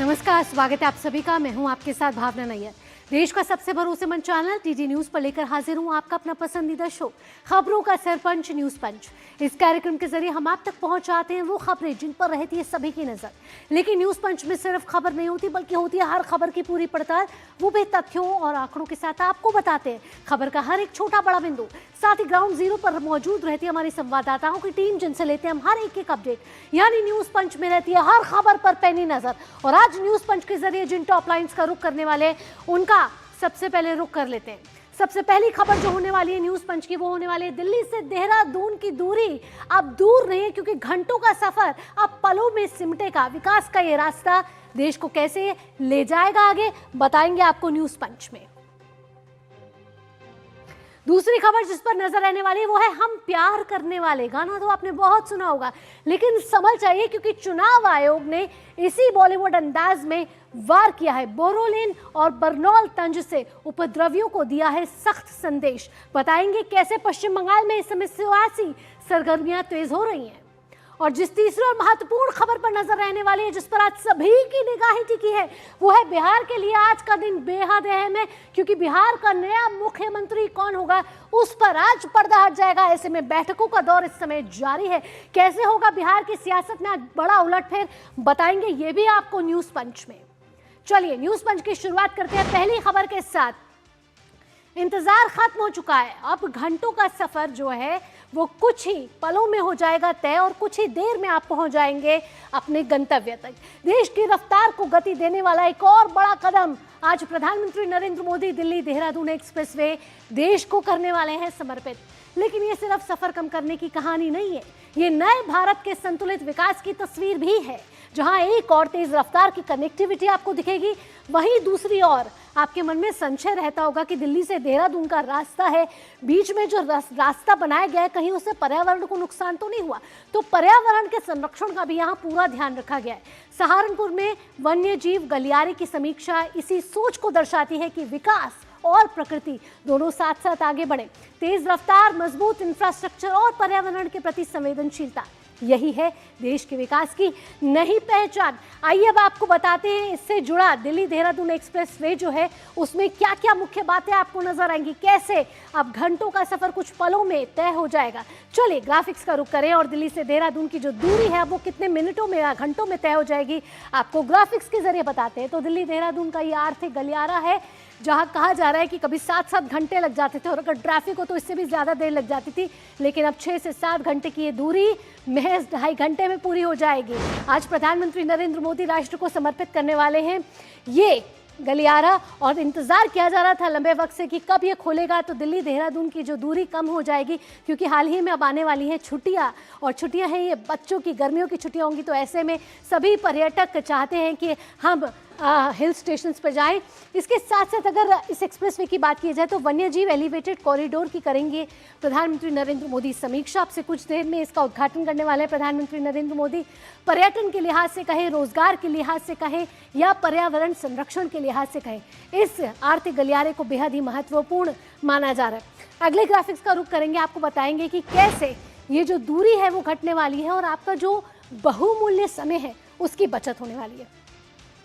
नमस्कार, स्वागत है आप सभी का। मैं हूं आपके साथ भावना नैयर। देश का सबसे भरोसेमंद चैनल टीटी न्यूज पर लेकर हाजिर हूं आपका अपना पसंदीदा शो खबरों का सरपंच न्यूज पंच। इस कार्यक्रम के जरिए हम आप तक पहुंचाते हैं वो खबरें जिन पर रहती है सभी की नजर। लेकिन न्यूज पंच में सिर्फ खबर नहीं होती, बल्कि होती है हर खबर की पूरी पड़ताल। वो भी तथ्यों और आंकड़ों के साथ आपको बताते हैं खबर का हर एक छोटा बड़ा बिंदु। साथ ही ग्राउंड जीरो पर मौजूद रहती है हमारी संवाददाताओं की टीम, जिनसे लेते हैं हम हर एक अपडेट। यानी न्यूज पंच में रहती है हर खबर पर पैनी नजर। और आज न्यूज पंच के जरिए जिन टॉप लाइंस का रुख करने वाले उनका सबसे पहले रुख कर लेते हैं। सबसे पहली खबर जो होने वाली है न्यूज पंच की, वो होने वाली है दिल्ली से देहरादून की दूरी अब दूर नहीं है, क्योंकि घंटों का सफर अब पलों में सिमटेगा। विकास का ये रास्ता देश को कैसे ले जाएगा आगे, बताएंगे आपको न्यूज पंच में। दूसरी खबर जिस पर नजर रहने वाली है वो है हम प्यार करने वाले। गाना तो आपने बहुत सुना होगा, लेकिन समझ चाहिए क्योंकि चुनाव आयोग ने इसी बॉलीवुड अंदाज में वार किया है। बोरोलिन और बरनौल तंज से उपद्रवियों को दिया है सख्त संदेश। बताएंगे कैसे पश्चिम बंगाल में इस समय सियासी सरगर्मियां तेज हो रही हैं। और जिस तीसरी और महत्वपूर्ण खबर पर नजर रहने वाली है, जिस पर आज सभी की निगाहें टिकी है, वो है बिहार के लिए आज का दिन बेहद अहम है, क्योंकि बिहार का नया मुख्यमंत्री कौन होगा उस पर आज पर्दा हट जाएगा। ऐसे में बैठकों का दौर इस समय जारी है। कैसे होगा बिहार की सियासत में आज बड़ा उलटफेर, बताएंगे ये भी आपको न्यूज पंच में। चलिए न्यूज पंच की शुरुआत करते हैं पहली खबर के साथ। इंतजार खत्म हो चुका है। अब घंटों का सफर जो है वो कुछ ही पलों में हो जाएगा तय, और कुछ ही देर में आप पहुंच जाएंगे अपने गंतव्य तक। देश की रफ्तार को गति देने वाला एक और बड़ा कदम आज प्रधानमंत्री नरेंद्र मोदी दिल्ली देहरादून एक्सप्रेसवे देश को करने वाले हैं समर्पित। लेकिन ये सिर्फ सफर कम करने की कहानी नहीं है, ये नए भारत के संतुलित विकास की तस्वीर भी है, जहां एक और तेज रफ्तार की कनेक्टिविटी आपको दिखेगी, वहीं दूसरी ओर आपके मन में संशय रहता होगा कि दिल्ली से देहरादून का रास्ता है, बीच में जो रास्ता बनाया गया है कहीं उससे पर्यावरण को नुकसान तो नहीं हुआ। तो पर्यावरण के संरक्षण का भी यहाँ पूरा ध्यान रखा गया है। सहारनपुर में वन्य जीव गलियारे की समीक्षा इसी सोच को दर्शाती है कि विकास और प्रकृति दोनों साथ साथ आगे बढ़े। तेज रफ्तार, मजबूत इंफ्रास्ट्रक्चर और पर्यावरण के प्रति संवेदनशीलता, यही है देश के विकास की नई पहचान। आइए अब आपको बताते हैं इससे जुड़ा दिल्ली देहरादून एक्सप्रेसवे जो है उसमें क्या क्या मुख्य बातें आपको नजर आएंगी, कैसे अब घंटों का सफर कुछ पलों में तय हो जाएगा। चलिए ग्राफिक्स का रुख करें और दिल्ली से देहरादून की जो दूरी है वो कितने मिनटों में या घंटों में तय हो जाएगी, आपको ग्राफिक्स के जरिए बताते हैं। तो दिल्ली देहरादून का ये आर्थिक गलियारा है, जहां कहा जा रहा है कि कभी 7-7 घंटे लग जाते थे, और अगर ट्रैफिक हो तो इससे भी ज़्यादा देर लग जाती थी, लेकिन अब 6 से 7 घंटे की ये दूरी महज 2.5 घंटे में पूरी हो जाएगी। आज प्रधानमंत्री नरेंद्र मोदी राष्ट्र को समर्पित करने वाले हैं ये गलियारा, और इंतजार किया जा रहा था लंबे वक्त से कि कब ये खोलेगा तो दिल्ली देहरादून की जो दूरी कम हो जाएगी, क्योंकि हाल ही में अब आने वाली हैं छुट्टियां, और छुट्टियां हैं ये बच्चों की, गर्मियों की छुट्टियां होंगी। तो ऐसे में सभी पर्यटक चाहते हैं कि हम हिल स्टेशंस पर जाएं। इसके साथ साथ अगर इस एक्सप्रेसवे की बात की जाए तो वन्यजीव एलिवेटेड कॉरिडोर की करेंगे प्रधानमंत्री नरेंद्र मोदी समीक्षा। अब से कुछ देर में इसका उद्घाटन करने वाले हैं प्रधानमंत्री नरेंद्र मोदी। पर्यटन के लिहाज से कहें, रोजगार के लिहाज से कहें, या पर्यावरण संरक्षण के लिहाज से कहें, इस आर्थिक गलियारे को बेहद ही महत्वपूर्ण माना जा रहा है। अगले ग्राफिक्स का रुख करेंगे, आपको बताएंगे कि कैसे ये जो दूरी है वो घटने वाली है, और आपका जो बहुमूल्य समय है उसकी बचत होने वाली है।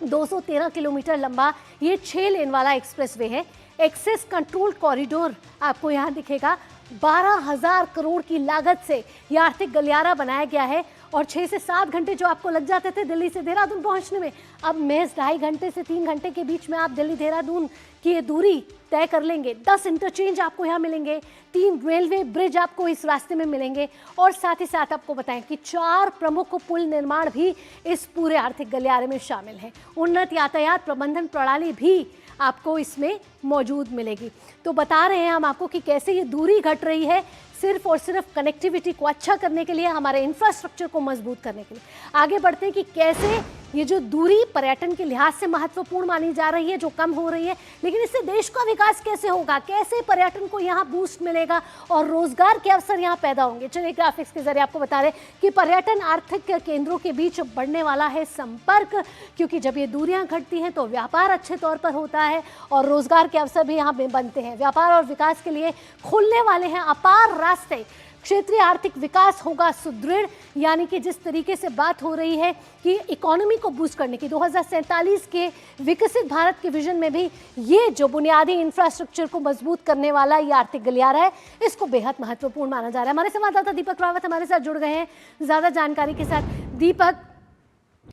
213 किलोमीटर लंबा ये 6 लेन वाला एक्सप्रेसवे है। एक्सेस कंट्रोल कॉरिडोर आपको यहाँ दिखेगा। 12,000 करोड़ की लागत से यह आर्थिक गलियारा बनाया गया है, और 6 से 7 घंटे जो आपको लग जाते थे दिल्ली से देहरादून पहुंचने में, अब महज 2.5 घंटे से 3 घंटे के बीच में आप दिल्ली देहरादून की ये दूरी तय कर लेंगे। 10 इंटरचेंज आपको यहाँ मिलेंगे, 3 रेलवे ब्रिज आपको इस रास्ते में मिलेंगे, और साथ ही साथ आपको बताएं कि 4 प्रमुख पुल निर्माण भी इस पूरे आर्थिक गलियारे में शामिल है। उन्नत यातायात प्रबंधन प्रणाली भी आपको इसमें मौजूद मिलेगी। तो बता रहे हैं हम आपको कि कैसे ये दूरी घट रही है, सिर्फ और सिर्फ कनेक्टिविटी को अच्छा करने के लिए, हमारे इंफ्रास्ट्रक्चर को मजबूत करने के लिए। आगे बढ़ते हैं कि कैसे ये जो दूरी पर्यटन के लिहाज से महत्वपूर्ण मानी जा रही है, जो कम हो रही है, लेकिन इससे देश का विकास कैसे होगा, कैसे पर्यटन को यहाँ बूस्ट मिलेगा और रोजगार के अवसर यहाँ पैदा होंगे। चलिए ग्राफिक्स के जरिए आपको बता रहे कि पर्यटन आर्थिक केंद्रों के बीच बढ़ने वाला है संपर्क, क्योंकि जब ये दूरियां घटती हैं तो व्यापार अच्छे तौर पर होता है और रोजगार के अवसर भी यहाँ बनते हैं। व्यापार और विकास के लिए खुलने वाले हैं अपार रास्ते। क्षेत्रीय आर्थिक विकास होगा सुदृढ़, यानी कि जिस तरीके से बात हो रही है कि इकोनॉमी को बूस्ट करने की 2047 के विकसित भारत के विजन में भी ये जो बुनियादी इंफ्रास्ट्रक्चर को मजबूत करने वाला ये आर्थिक गलियारा है, इसको बेहद महत्वपूर्ण माना जा रहा है। हमारे संवाददाता दीपक रावत हमारे साथ जुड़ गए हैं ज्यादा जानकारी के साथ। दीपक,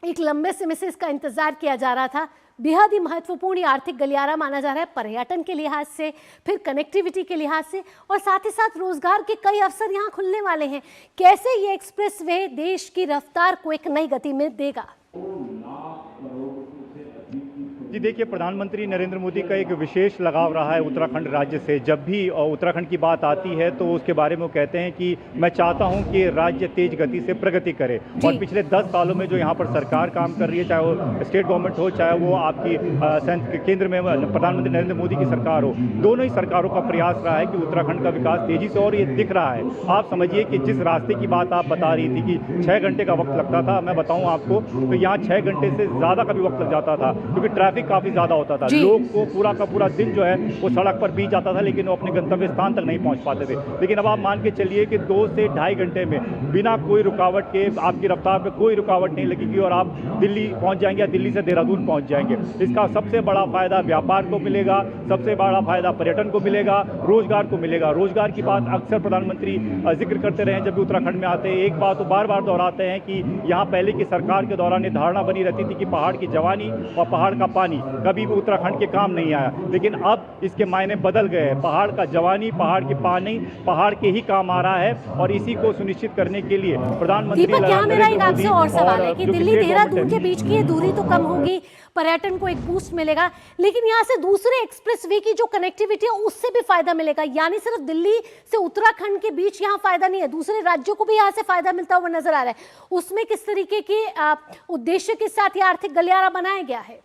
एक लंबे समय से इसका इंतजार किया जा रहा था, बेहद ही महत्वपूर्ण ये आर्थिक गलियारा माना जा रहा है पर्यटन के लिहाज से, फिर कनेक्टिविटी के लिहाज से, और साथ ही साथ रोजगार के कई अवसर यहाँ खुलने वाले हैं। कैसे ये एक्सप्रेसवे देश की रफ्तार को एक नई गति में देगा? जी देखिए, प्रधानमंत्री नरेंद्र मोदी का एक विशेष लगाव रहा है उत्तराखंड राज्य से। जब भी उत्तराखंड की बात आती है तो उसके बारे में वो कहते हैं कि मैं चाहता हूं कि राज्य तेज गति से प्रगति करे। और पिछले 10 सालों में जो यहाँ पर सरकार काम कर रही है, चाहे वो स्टेट गवर्नमेंट हो, चाहे वो आपकी केंद्र में प्रधानमंत्री नरेंद्र मोदी की सरकार हो, दोनों ही सरकारों का प्रयास रहा है कि उत्तराखंड का विकास तेजी से, और ये दिख रहा है। आप समझिए कि जिस रास्ते की बात आप बता रही थी कि 6 घंटे का वक्त लगता था, मैं बताऊँ आपको तो यहाँ 6 घंटे से ज़्यादा का भी वक्त लग जाता था, क्योंकि ट्रैफिक काफी ज्यादा होता था। लोग को पूरा का पूरा दिन जो है वो सड़क पर बीत जाता था, लेकिन वो अपने गंतव्य स्थान तक नहीं पहुंच पाते थे। लेकिन अब आप मान के चलिए कि 2 से ढाई घंटे में बिना कोई रुकावट के आपकी रफ्तार पे कोई रुकावट नहीं लगेगी और आप दिल्ली पहुंच जाएंगे या दिल्ली से देहरादून पहुंच जाएंगे। इसका सबसे बड़ा फायदा व्यापार को मिलेगा, सबसे बड़ा फायदा पर्यटन को मिलेगा, रोजगार को मिलेगा। रोजगार की बात अक्सर प्रधानमंत्री जिक्र करते रहे जब भी उत्तराखंड में आते हैं। एक बात तो बार बार दोहराते हैं कि यहाँ पहले की सरकार के दौरान ये धारणा बनी रहती थी कि पहाड़ की जवानी और पहाड़ का पानी कभी भी उत्तराखंड के काम नहीं आया, लेकिन अब इसके मायने बदल गए हैं। पहाड़ का जवानी, पहाड़ की पानी, पहाड़ के ही काम आ रहा है, और इसी को सुनिश्चित करने के लिए प्रधानमंत्री दीपक, यहाँ मेरा एक आपसे और सवाल है कि दिल्ली देहरादून के बीच की ये दूरी तो कम होगी, पर्यटन को एक बूस्ट मिलेगा, लेकिन यहाँ से दूसरे एक्सप्रेसवे की जो कनेक्टिविटी है उससे भी फायदा मिलेगा। यानी सिर्फ दिल्ली से उत्तराखंड के बीच यहाँ फायदा नहीं है, दूसरे राज्यों को भी यहाँ से फायदा मिलता हुआ नजर आ रहा है। उसमें किस तरीके के उद्देश्य के साथ ये आर्थिक गलियारा बनाया गया है?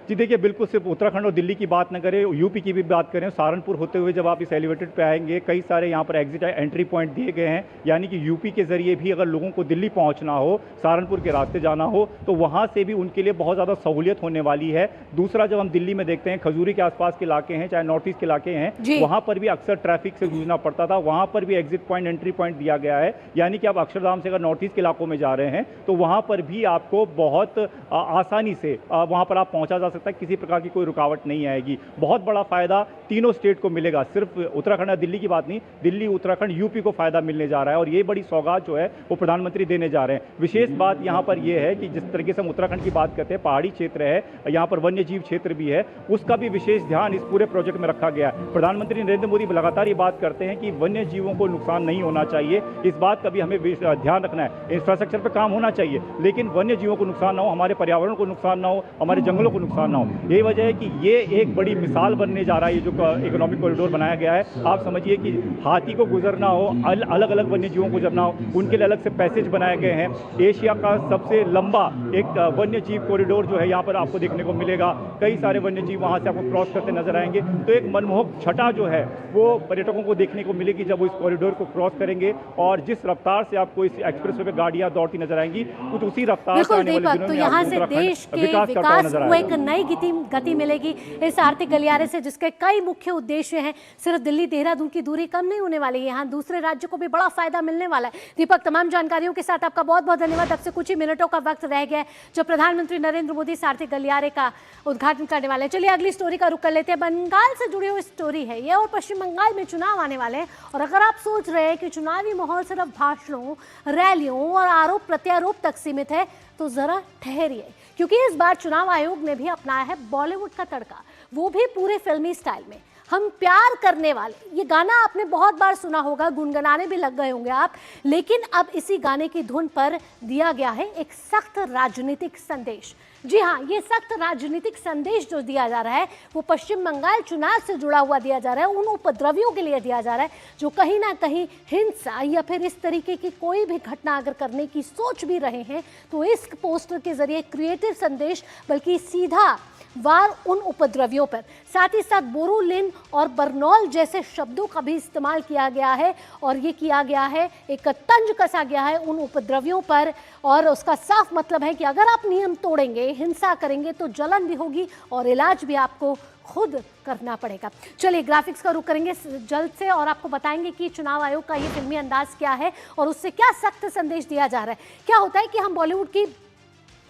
जी देखिए, बिल्कुल सिर्फ उत्तराखंड और दिल्ली की बात न करें, यूपी की भी बात करें। सहारनपुर होते हुए जब आप इस एलिवेटेड पे आएंगे, कई सारे यहाँ पर एग्जिट एंट्री पॉइंट दिए गए हैं, यानी कि यूपी के जरिए भी अगर लोगों को दिल्ली पहुँचना हो, सहारनपुर के रास्ते जाना हो, तो वहाँ से भी उनके लिए बहुत ज़्यादा सहूलियत होने वाली है। दूसरा, जब हम दिल्ली में देखते हैं खजूरी के आसपास के इलाके हैं, चाहे नॉर्थ ईस्ट के इलाके हैं, वहाँ पर भी अक्सर ट्रैफिक से जूझना पड़ता था। वहाँ पर भी एग्जिट पॉइंट, एंट्री पॉइंट दिया गया है, यानी कि आप अक्षरधाम से अगर नॉर्थ ईस्ट के इलाकों में जा रहे हैं तो वहाँ पर भी आपको बहुत आसानी से वहाँ पर आप पहुँचा जा सकता है, किसी प्रकार की कोई रुकावट नहीं आएगी। बहुत बड़ा फायदा तीनों स्टेट को मिलेगा, सिर्फ उत्तराखंड और दिल्ली की बात नहीं, दिल्ली, उत्तराखंड, यूपी को फायदा मिलने जा रहा है, और ये बड़ी सौगात जो है वो प्रधानमंत्री देने जा रहे हैं। विशेष बात यहाँ पर यह है कि जिस तरीके से हम उत्तराखंड की बात करते हैं, पहाड़ी क्षेत्र है, यहाँ पर वन्य जीव क्षेत्र भी है, उसका भी विशेष ध्यान इस पूरे प्रोजेक्ट में रखा गया है। प्रधानमंत्री नरेंद्र मोदी लगातार ये बात करते हैं कि वन्य जीवों को नुकसान नहीं होना चाहिए, इस बात का भी हमें ध्यान रखना है। इंफ्रास्ट्रक्चर पर काम होना चाहिए, लेकिन वन्य जीवों को नुकसान ना हो, हमारे पर्यावरण को नुकसान ना हो, हमारे जंगलों को नुकसान ना हो। यही वजह है कि ये एक बड़ी मिसाल बनने जा रहा है, ये जो इकोनॉमिक कॉरिडोर बनाया गया है। आप समझिए कि हाथी को गुजरना हो, अलग अलग वन्य जीवों को गुजरना हो, उनके लिए अलग से पैसेज बनाए गए हैं। एशिया का सबसे लंबा एक वन्य जीव कॉरिडोर जो है यहाँ पर आपको देखने को मिलेगा। कई सारे वन्य जीव वहाँ से आपको क्रॉस करते नजर आएंगे। तो एक मनमोहक छटा जो है वो पर्यटकों को देखने को मिलेगी जब वो इस कॉरिडोर को क्रॉस करेंगे, और जिस रफ्तार से आपको इस एक्सप्रेस वे पे गाड़ियाँ दौड़ती नजर आएंगी, कुछ उसी रफ्तार से आने वाले दिनों में यहाँ से देश के विकास को एक नई गति मिलेगी इस आर्थिक गलियारे से, जिसके कई मुख्य उद्देश्य हैं। सिर्फ दिल्ली देहरादून की दूरी कम नहीं होने वाली है, यहाँ दूसरे राज्यों को भी बड़ा फायदा मिलने वाला है। दीपक, तमाम जानकारियों के साथ आपका बहुत बहुत धन्यवाद। अब से कुछ ही मिनटों का वक्त रह गया है जो प्रधानमंत्री नरेंद्र मोदी इस आर्थिक गलियारे का उद्घाटन करने वाले हैं। चलिए अगली स्टोरी का रुख कर लेते हैं। बंगाल से जुड़ी हुई स्टोरी है ये, और पश्चिम बंगाल में चुनाव आने वाले हैं। और अगर आप सोच रहे हैं कि चुनावी माहौल सिर्फ भाषणों, रैलियों और आरोप प्रत्यारोप तक सीमित है, तो जरा ठहरिए, क्योंकि इस बार चुनाव आयोग ने भी अपनाया है बॉलीवुड का तड़का, वो भी पूरे फिल्मी स्टाइल में। हम प्यार करने वाले, ये गाना आपने बहुत बार सुना होगा, गुनगुनाने भी लग गए होंगे आप, लेकिन अब इसी गाने की धुन पर दिया गया है एक सख्त राजनीतिक संदेश। जी हाँ, ये सख्त राजनीतिक संदेश जो दिया जा रहा है वो पश्चिम बंगाल चुनाव से जुड़ा हुआ दिया जा रहा है, उन उपद्रवियों के लिए दिया जा रहा है जो कहीं ना कहीं हिंसा या फिर इस तरीके की कोई भी घटना अगर करने की सोच भी रहे हैं, तो इस पोस्टर के जरिए क्रिएटिव संदेश, बल्कि सीधा वार उन उपद्रवियों पर। साथ ही साथ बोरोलिन और बर्नौल जैसे शब्दों का भी इस्तेमाल किया गया है और ये किया गया है, एक तंज कसा गया है उन उपद्रवियों पर। और उसका साफ मतलब है कि अगर आप नियम तोड़ेंगे, हिंसा करेंगे तो जलन भी होगी और इलाज भी आपको खुद करना पड़ेगा। चलिए ग्राफिक्स का रुख करेंगे जल्द से और आपको बताएंगे कि चुनाव आयोग का ये फिल्मी अंदाज क्या है और उससे क्या सख्त संदेश दिया जा रहा है। क्या होता है कि हम बॉलीवुड की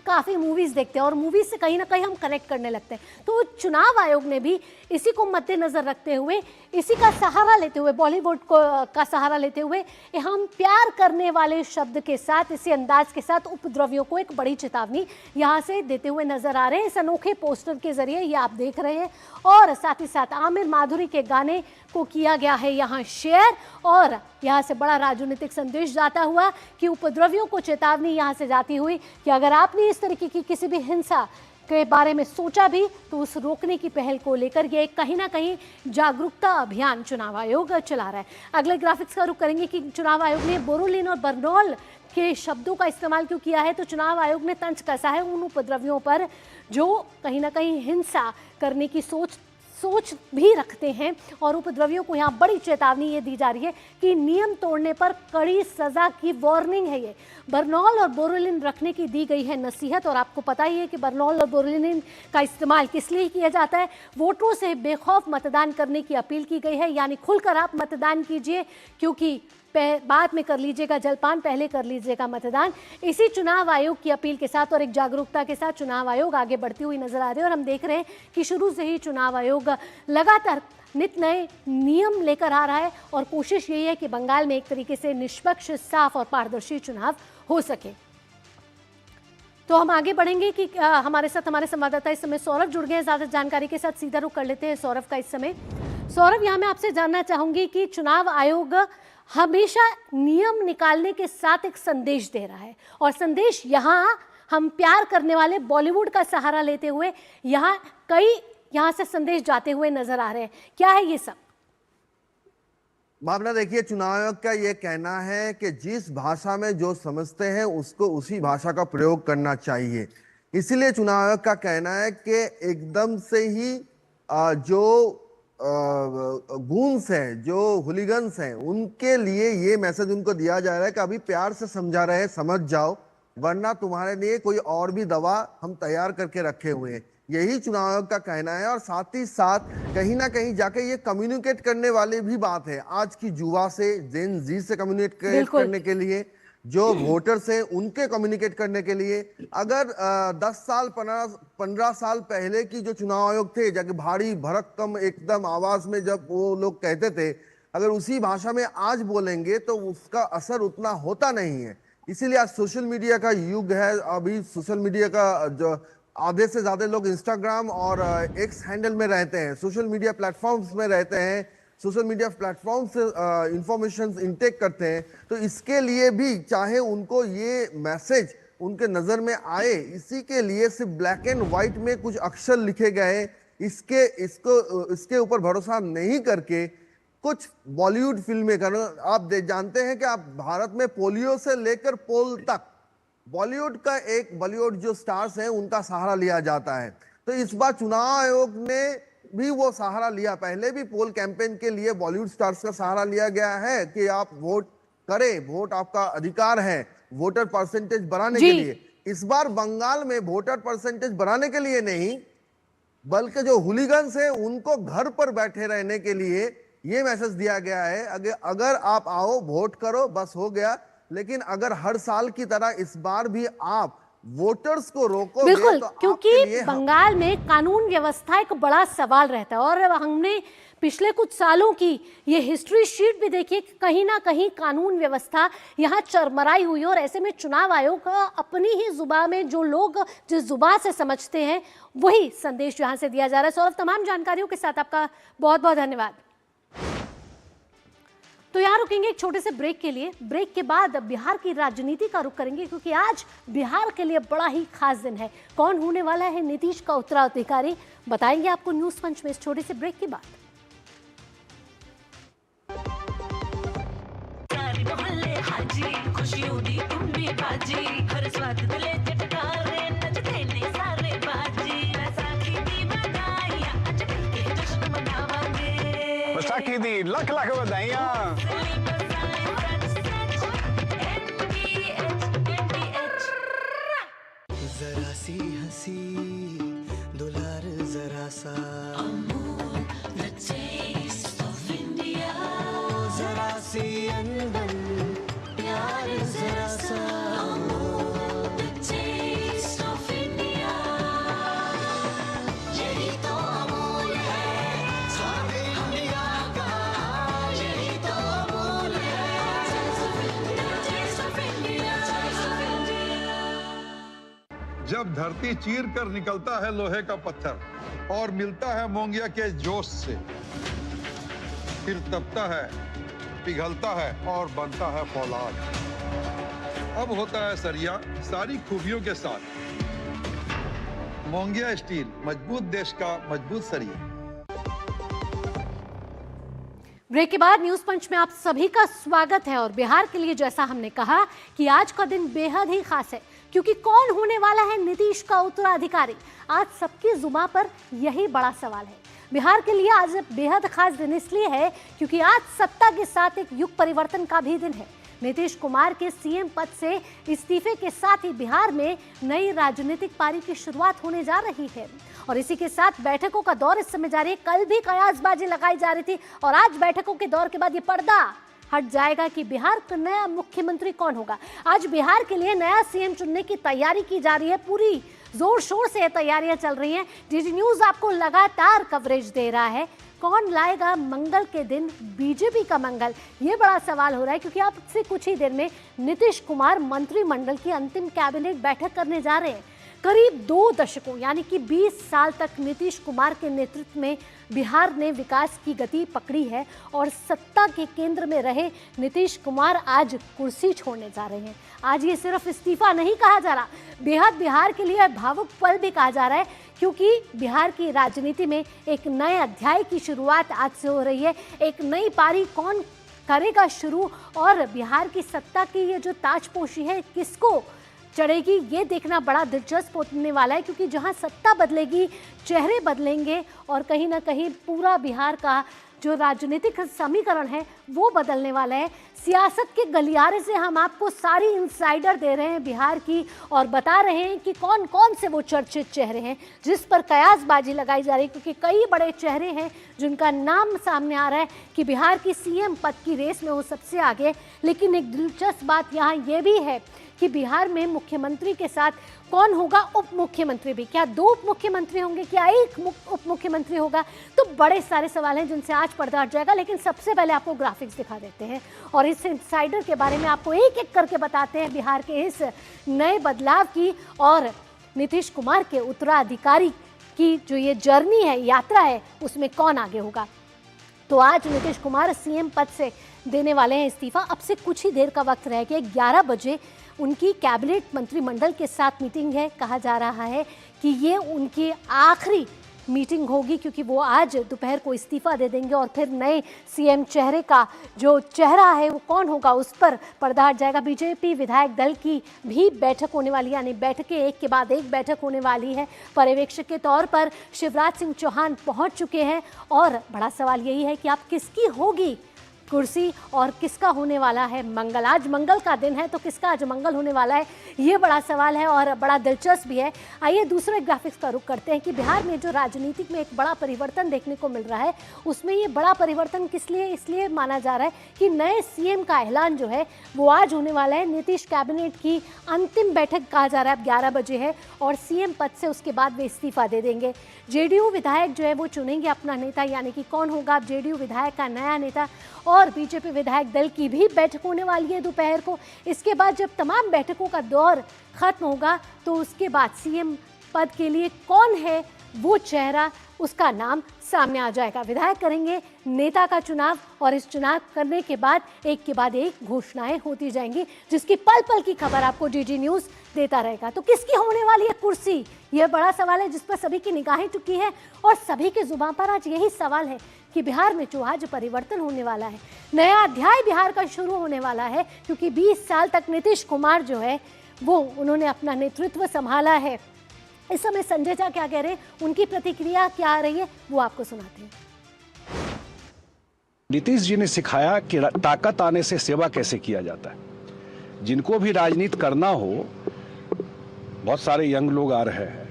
काफ़ी मूवीज़ देखते हैं और मूवीज़ से कहीं ना कहीं हम कनेक्ट करने लगते हैं, तो चुनाव आयोग ने भी इसी को मद्देनज़र रखते हुए, इसी का सहारा लेते हुए, बॉलीवुड को का सहारा लेते हुए, हम प्यार करने वाले शब्द के साथ, इसी अंदाज के साथ उपद्रवियों को एक बड़ी चेतावनी यहाँ से देते हुए नजर आ रहे हैं इस अनोखे पोस्टर के जरिए, ये आप देख रहे हैं। और साथ ही साथ आमिर माधुरी के गाने को किया गया है यहाँ शेयर और यहाँ से बड़ा राजनीतिक संदेश जाता हुआ कि उपद्रवियों को चेतावनी यहाँ से जाती हुई कि अगर आपने इस तरीके की किसी भी हिंसा के बारे में सोचा भी तो उस रोकने की पहल को लेकर ये कहीं ना कहीं जागरूकता अभियान चुनाव आयोग चला रहा है। अगले ग्राफिक्स का रुख करेंगे कि चुनाव आयोग ने बोरोलिन और बर्नौल के शब्दों का इस्तेमाल क्यों किया है। तो चुनाव आयोग ने तंज कसा है उन उपद्रवियों पर जो कहीं ना कहीं हिंसा करने की सोच भी रखते हैं और उपद्रवियों को यहाँ बड़ी चेतावनी ये दी जा रही है कि नियम तोड़ने पर कड़ी सजा की वार्निंग है। ये बर्नौल और बोरोलिन रखने की दी गई है नसीहत और आपको पता ही है कि बर्नौल और बोरोलिन का इस्तेमाल किस लिए किया जाता है। वोटरों से बेखौफ मतदान करने की अपील की गई है, यानी खुलकर आप मतदान कीजिए क्योंकि बाद में कर लीजिएगा जलपान, पहले कर लीजिएगा मतदान। इसी चुनाव आयोग की अपील के साथ और एक जागरूकता के साथ चुनाव आयोग आगे बढ़ती हुई नजर आ रही है और हम देख रहे हैं कि शुरू से ही चुनाव आयोग लगातार नित नए नियम लेकर आ रहा है और कोशिश यही है कि बंगाल में एक तरीके से निष्पक्ष, साफ और पारदर्शी चुनाव हो सके। तो हम आगे बढ़ेंगे कि हमारे साथ हमारे संवाददाता इस समय सौरभ जुड़ गए हैं ज्यादा जानकारी के साथ। सीधा रुख कर लेते हैं सौरभ का इस समय। सौरभ, यहाँ मैं आपसे जानना चाहूंगी कि चुनाव आयोग हमेशा नियम निकालने के साथ एक संदेश दे रहा है और संदेश यहाँ हम प्यार करने वाले बॉलीवुड का सहारा लेते हुए यहाँ से संदेश जाते हुए नजर आ रहे हैं। क्या है ये सब मामला? देखिए, चुनाव आयोग का ये कहना है कि जिस भाषा में जो समझते हैं उसको उसी भाषा का प्रयोग करना चाहिए। इसीलिए चुनाव आयोग का कहना है कि एकदम से ही जो गूंस हैं, जो हुलिगन्स हैं, उनके लिए ये मैसेज उनको दिया जा रहा है कि अभी प्यार से समझा रहे हैं, समझ जाओ, वरना तुम्हारे लिए कोई और भी दवा हम तैयार करके रखे हुए हैं। यही चुनाव आयोग का कहना है और साथ ही साथ कहीं ना कहीं जाके ये कम्युनिकेट करने वाली भी बात है आज की युवा से, जेन जी से कम्युनिकेट करने के लिए, जो वोटर्स हैं उनके कम्युनिकेट करने के लिए। अगर 10 साल 15 साल पहले की जो चुनाव आयोग थे, जाके भारी भरकम एकदम आवाज में जब वो लोग कहते थे, अगर उसी भाषा में आज बोलेंगे तो उसका असर उतना होता नहीं है। इसीलिए आज सोशल मीडिया का युग है। अभी सोशल मीडिया का जो आधे से ज्यादा लोग इंस्टाग्राम और एक्स हैंडल में रहते हैं, सोशल मीडिया प्लेटफॉर्म्स में रहते हैं, सोशल मीडिया प्लेटफॉर्म से इंफॉर्मेशन इनटेक करते हैं। तो इसके लिए भी चाहे उनको ये मैसेज उनके नज़र में आए, इसी के लिए सिर्फ ब्लैक एंड वाइट में कुछ अक्षर लिखे गए, इसके ऊपर भरोसा नहीं करके कुछ बॉलीवुड फिल्में कर, आप जानते हैं कि आप भारत में पोलियो से लेकर पोल तक बॉलीवुड जो स्टार्स हैं उनका सहारा लिया जाता है। तो इस बार चुनाव आयोग ने भी वो सहारा लिया। पहले भी पोल कैंपेन के लिए बॉलीवुड स्टार्स का सहारा लिया गया है कि आप वोट करें, वोट आपका अधिकार है, वोटर परसेंटेज बढ़ाने के लिए। इस बार बंगाल में वोटर परसेंटेज बढ़ाने के लिए नहीं, बल्कि जो हुलिगन्स हैं उनको घर पर बैठे रहने के लिए ये मैसेज दिया गया है। अगर आप आओ, वोट करो, बस हो गया। लेकिन अगर हर साल की तरह इस बार भी आप वोटर्स को रोको, बिल्कुल, तो क्योंकि बंगाल में कानून व्यवस्था एक बड़ा सवाल रहता है और हमने पिछले कुछ सालों की ये हिस्ट्री शीट भी देखी कि कहीं ना कहीं कानून व्यवस्था यहाँ चरमराई हुई और ऐसे में चुनाव आयोग का अपनी ही जुबान में जो लोग जिस जुबान से समझते हैं वही संदेश यहाँ से दिया जा रहा है। सौरभ, तमाम जानकारियों के साथ आपका बहुत बहुत धन्यवाद। तो यहाँ रुकेंगे एक छोटे से ब्रेक के लिए। ब्रेक के बाद बिहार की राजनीति का रुख करेंगे क्योंकि आज बिहार के लिए बड़ा ही खास दिन है। कौन होने वाला है नीतीश का उत्तराधिकारी, बताएंगे आपको न्यूज पंच में इस छोटे से ब्रेक के बाद। दी लख लख बधाइयां। जरा सी हंसी दुलार जरा सा जरा सी अनबन प्यार जरा सा यही तो अमूल है स्वाद इंडिया का, यही तो अमूल जब धरती चीर कर निकलता है लोहे का पत्थर और मिलता है मोंगिया के जोश से, फिर तपता है, पिघलता है और बनता है फौलाद। अब होता है सरिया सारी खूबियों के साथ। मोंगिया स्टील, मजबूत देश का मजबूत सरिया। ब्रेक के बाद न्यूज पंच में आप सभी का स्वागत है। और बिहार के लिए जैसा हमने कहा कि आज का दिन बेहद ही खास है, क्योंकि कौन होने वाला है नीतीश का उत्तराधिकारी। आज सबकी जुबान पर यही बड़ा सवाल है। बिहार के लिए आज बेहद खास दिन इसलिए है क्योंकि आज सत्ता के साथ एक युग परिवर्तन का भी दिन है। नीतीश कुमार के सीएम पद से इस्तीफे के साथ ही बिहार में नई राजनीतिक पारी की शुरुआत होने जा रही है। और इसी के साथ बैठकों का दौर इस समय जारी है। कल भी कयासबाजी लगाई जा रही थी और आज बैठकों के दौर के बाद ये पर्दा हट जाएगा कि बिहार का नया मुख्यमंत्री कौन होगा। आज बिहार के लिए नया सीएम चुनने की तैयारी की जा रही है। पूरी जोर शोर से तैयारियां चल रही हैं। डीडी न्यूज आपको लगातार कवरेज दे रहा है। कौन लाएगा मंगल के दिन बीजेपी का मंगल, ये बड़ा सवाल हो रहा है, क्योंकि अब से कुछ ही देर में नीतीश कुमार मंत्रिमंडल की अंतिम कैबिनेट बैठक करने जा रहे हैं। करीब 2 दशकों यानी कि 20 साल तक नीतीश कुमार के नेतृत्व में बिहार ने विकास की गति पकड़ी है और सत्ता के केंद्र में रहे नीतीश कुमार आज कुर्सी छोड़ने जा रहे हैं। आज ये सिर्फ इस्तीफा नहीं कहा जा रहा, बेहद बिहार के लिए भावुक पल भी कहा जा रहा है, क्योंकि बिहार की राजनीति में एक नए अध्याय की शुरुआत आज से हो रही है। एक नई पारी कौन करेगा शुरू और बिहार की सत्ता की ये जो ताजपोशी है किसको चढ़ेगी, ये देखना बड़ा दिलचस्प होने वाला है। क्योंकि जहां सत्ता बदलेगी, चेहरे बदलेंगे और कहीं ना कहीं पूरा बिहार का जो राजनीतिक समीकरण है वो बदलने वाला है। सियासत के गलियारे से हम आपको सारी इनसाइडर दे रहे हैं बिहार की और बता रहे हैं कि कौन कौन से वो चर्चित चेहरे हैं जिस पर कयासबाजी लगाई जा रही है, क्योंकि कई बड़े चेहरे हैं जिनका नाम सामने आ रहा है कि बिहार की सीएम पद की रेस में वो सबसे आगे। लेकिन एक दिलचस्प बात यहाँ ये भी है कि बिहार में मुख्यमंत्री के साथ कौन होगा उप मुख्यमंत्री भी, क्या 2 उप मुख्यमंत्री होंगे, क्या 1 उप मुख्यमंत्री होगा, तो बड़े सारे सवाल हैं जिनसे आज पर्दा हट जाएगा। लेकिन सबसे पहले आपको ग्राफिक्स दिखा देते हैं और इस इनसाइडर के बारे में आपको एक एक करके बताते हैं बिहार के इस नए बदलाव की और नीतीश कुमार के उत्तराधिकारी की जो ये जर्नी है, यात्रा है, उसमें कौन आगे होगा। तो आज नीतीश कुमार सीएम पद से देने वाले हैं इस्तीफा। अब से कुछ ही देर का वक्त रह गया, 11 बजे उनकी कैबिनेट मंत्रिमंडल के साथ मीटिंग है। कहा जा रहा है कि ये उनकी आखिरी मीटिंग होगी, क्योंकि वो आज दोपहर को इस्तीफा दे देंगे और फिर नए सीएम चेहरे का जो चेहरा है वो कौन होगा उस पर पर्दा हट जाएगा। बीजेपी विधायक दल की भी बैठक होने वाली है, यानी बैठकें एक के बाद एक बैठक होने वाली है। पर्यवेक्षक के तौर पर शिवराज सिंह चौहान पहुंच चुके हैं और बड़ा सवाल यही है कि आप किसकी होगी कुर्सी और किसका होने वाला है मंगल। आज मंगल का दिन है तो किसका आज मंगल होने वाला है, ये बड़ा सवाल है और बड़ा दिलचस्प भी है। आइए दूसरे ग्राफिक्स का रुख करते हैं कि बिहार में जो राजनीतिक में एक बड़ा परिवर्तन देखने को मिल रहा है, उसमें ये बड़ा परिवर्तन किस लिए इसलिए माना जा रहा है कि नए सीएम का ऐलान जो है वो आज होने वाला है। नीतीश कैबिनेट की अंतिम बैठक कहा जा रहा है अब 11 बजे है और सीएम पद से उसके बाद वे इस्तीफा दे देंगे। जेडीयू विधायक जो है वो चुनेंगे अपना नेता, यानी कि कौन होगा जेडीयू विधायक का नया नेता। और बीजेपी विधायक दल की भी बैठक होने वाली है दोपहर को। इसके बाद जब तमाम बैठकों का दौर खत्म होगा तो उसके बाद सीएम पद के लिए कौन है वो चेहरा, उसका नाम सामने आ जाएगा। विधायक करेंगे नेता का चुनाव और इस चुनाव करने के बाद एक के बाद एक घोषणाएं होती जाएंगी, जिसकी पल पल की खबर आपको डीडी न्यूज देता रहेगा। तो किसकी होने वाली है कुर्सी, यह बड़ा सवाल है जिस पर सभी की निगाहें टिकी है और सभी के जुबान पर आज यही सवाल है कि बिहार में जो आज परिवर्तन होने वाला है, नया अध्याय बिहार का शुरू होने वाला है। क्योंकि 20 साल तक नीतीश कुमार जो है वो उन्होंने अपना नेतृत्व संभाला है। इस समय संजय झा क्या कह रहे हैं, उनकी प्रतिक्रिया क्या आ रही है, वो आपको सुनाते हैं। नीतीश जी ने सिखाया कि ताकत आने से सेवा कैसे किया जाता है। जिनको भी राजनीति करना हो, बहुत सारे यंग लोग आ रहे हैं,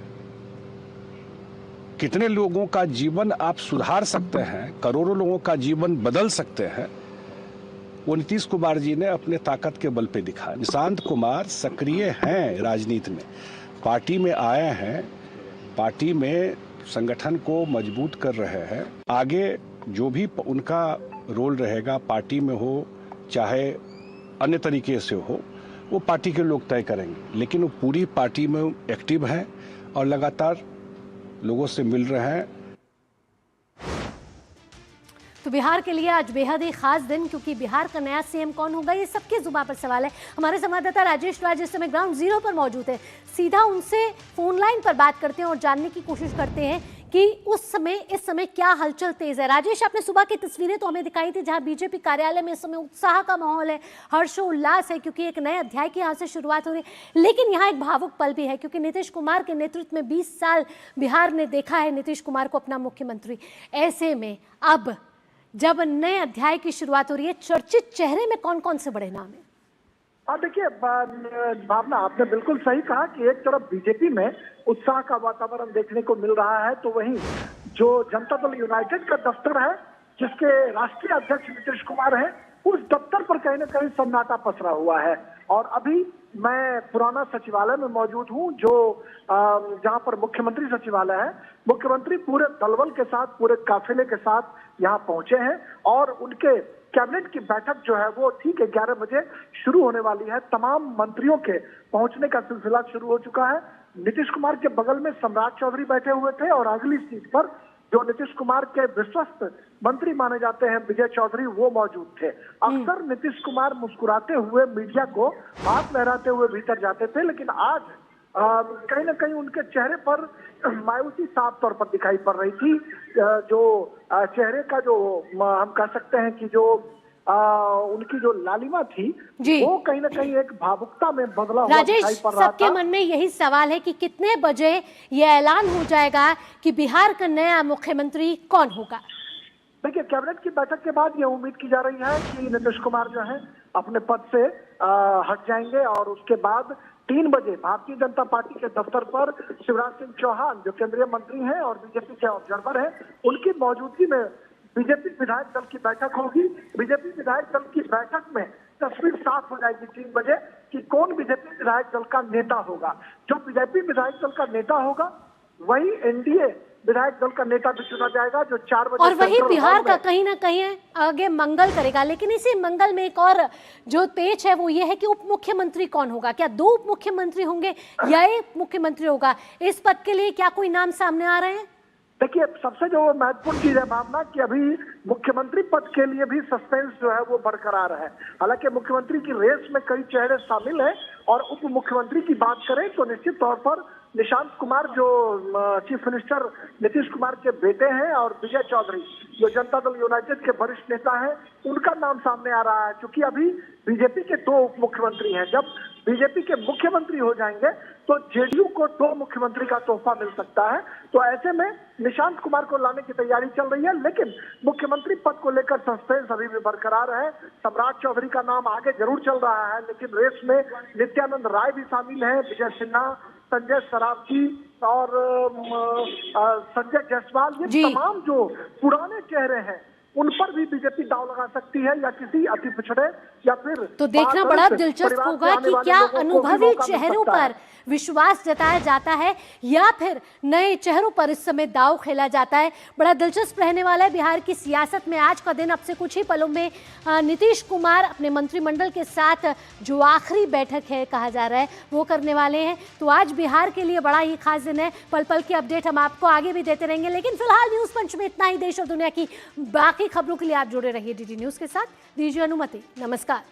कितने लोगों का जीवन आप सुधार सकते हैं, करोड़ों लोगों का जीवन बदल सकते हैं, वो नीतीश कुमार जी ने अपने ताकत के बल पे दिखाया। निशांत कुमार सक्रिय हैं राजनीति में, पार्टी में आए हैं, पार्टी में संगठन को मजबूत कर रहे हैं। आगे जो भी उनका रोल रहेगा, पार्टी में हो चाहे अन्य तरीके से हो, वो पार्टी के लोग तय करेंगे, लेकिन वो पूरी पार्टी में एक्टिव हैं और लगातार लोगों से मिल रहे हैं। तो बिहार के लिए आज बेहद ही खास दिन, क्योंकि बिहार का नया सीएम कौन होगा ये सबकी जुबान पर सवाल है। हमारे संवाददाता राजेश राज इस समय ग्राउंड जीरो पर मौजूद है, सीधा उनसे फोन लाइन पर बात करते हैं और जानने की कोशिश करते हैं कि इस समय क्या हलचल तेज है। राजेश, आपने सुबह की तस्वीरें तो हमें दिखाई थी जहां बीजेपी कार्यालय में इस समय उत्साह का माहौल है, हर्षोल्लास है, क्योंकि एक नए अध्याय की यहाँ से शुरुआत हो रही है। लेकिन यहाँ एक भावुक पल भी है, क्योंकि नीतीश कुमार के नेतृत्व में 20 साल बिहार ने देखा है नीतीश कुमार को अपना मुख्यमंत्री। ऐसे में अब जब नए अध्याय की शुरुआत हो रही है, चर्चित चेहरे में कौन कौन से बड़े नाम हैं? देखिए भावना, आपने बिल्कुल सही कहा कि एक तरफ बीजेपी में उत्साह का वातावरण देखने को मिल रहा है, तो वहीं जो जनता दल यूनाइटेड का दफ्तर है, जिसके राष्ट्रीय अध्यक्ष नीतीश कुमार हैं, उस दफ्तर पर कहीं ना कहीं सन्नाटा पसरा हुआ है। और अभी मैं पुराना सचिवालय में मौजूद हूं, जो जहां पर मुख्यमंत्री सचिवालय है। मुख्यमंत्री पूरे दलबल के साथ, पूरे काफिले के साथ यहां पहुंचे हैं और उनके कैबिनेट की बैठक जो है वो ठीक 11 बजे शुरू होने वाली है। तमाम मंत्रियों के पहुंचने का सिलसिला शुरू हो चुका है। नीतीश कुमार के बगल में सम्राट चौधरी बैठे हुए थे और अगली सीट पर जो नीतीश कुमार के विश्वस्त मंत्री माने जाते हैं विजय चौधरी, वो मौजूद थे। अक्सर नीतीश कुमार मुस्कुराते हुए मीडिया को हाथ लहराते हुए भीतर जाते थे, लेकिन आज कहीं ना कहीं उनके चेहरे पर मायूसी साफ तौर पर दिखाई पड़ रही थी। जो चेहरे का जो हम कह सकते हैं कि जो उनकी जो लालिमा थी, वो कहीं ना कहीं एक भावुकता में बदला हुआ दिखाई पड़ रहा था। सबके मन में यही सवाल है कि कितने बजे ये ऐलान हो जाएगा कि बिहार का नया मुख्यमंत्री कौन होगा? देखिए, कैबिनेट की बैठक के बाद ये उम्मीद की जा रही है कि नीतीश कुमार जो है अपने पद से हट जाएंगे और उसके बाद 3 बजे भारतीय जनता पार्टी के दफ्तर पर शिवराज सिंह चौहान, जो केंद्रीय मंत्री हैं और बीजेपी के ऑब्जर्वर हैं, उनकी मौजूदगी में बीजेपी विधायक दल की बैठक होगी। बीजेपी विधायक दल की बैठक में तस्वीर साफ हो जाएगी 3 बजे कि कौन बीजेपी विधायक दल का नेता होगा। जो बीजेपी विधायक दल का नेता होगा वही एनडीए विधायक दल का नेता भी चुना जाएगा, जो 4 बजे। और वही बिहार का कहीं ना कहीं आगे मंगल करेगा। लेकिन इसी मंगल में एक और जो पेच है वो ये है कि उप मुख्यमंत्री कौन होगा? क्या 2 उप मुख्यमंत्री होंगे या एक मुख्यमंत्री होगा? इस पद के लिए क्या कोई नाम सामने आ रहे हैं? देखिए, सबसे जो महत्वपूर्ण चीज है भावना कि अभी मुख्यमंत्री पद के लिए भी सस्पेंस जो है वो बरकरार है। हालांकि मुख्यमंत्री की रेस में कई चेहरे शामिल हैं और उप मुख्यमंत्री की बात करें तो निश्चित तौर पर निशांत कुमार, जो चीफ मिनिस्टर नीतीश कुमार के बेटे हैं, और विजय चौधरी, जो जनता दल यूनाइटेड के वरिष्ठ नेता हैं, उनका नाम सामने आ रहा है। क्योंकि अभी बीजेपी के 2 उप मुख्यमंत्री हैं। जब बीजेपी के मुख्यमंत्री हो जाएंगे तो जेडीयू को 2 मुख्यमंत्री का तोहफा मिल सकता है। तो ऐसे में निशांत कुमार को लाने की तैयारी चल रही है, लेकिन मुख्यमंत्री पद को लेकर सस्पेंस अभी भी बरकरार है। सम्राट चौधरी का नाम आगे जरूर चल रहा है, लेकिन रेस में नित्यानंद राय भी शामिल है, विजय सिन्हा, संजय सरावगी और संजय जायसवाल, ये तमाम जो पुराने चेहरे हैं उन पर भी बीजेपी दांव लगा सकती है, या किसी अति पिछड़े या फिर। तो देखना बड़ा दिलचस्प होगा कि क्या अनुभवी चेहरों पर विश्वास जताया जाता है या फिर नए चेहरों पर इस समय दांव खेला जाता है। बड़ा दिलचस्प रहने वाला है बिहार की सियासत में आज का दिन। अब से कुछ ही पलों में नीतीश कुमार अपने मंत्रिमंडल के साथ जो आखिरी बैठक है कहा जा रहा है वो करने वाले हैं। तो आज बिहार के लिए बड़ा ही खास दिन है। पल पल की अपडेट हम आपको आगे भी देते रहेंगे, लेकिन फिलहाल न्यूज पंच में इतना ही। देश और दुनिया की बाकी खबरों के लिए आप जुड़े रहिए डीडी न्यूज के साथ। दीजिए अनुमति, नमस्कार।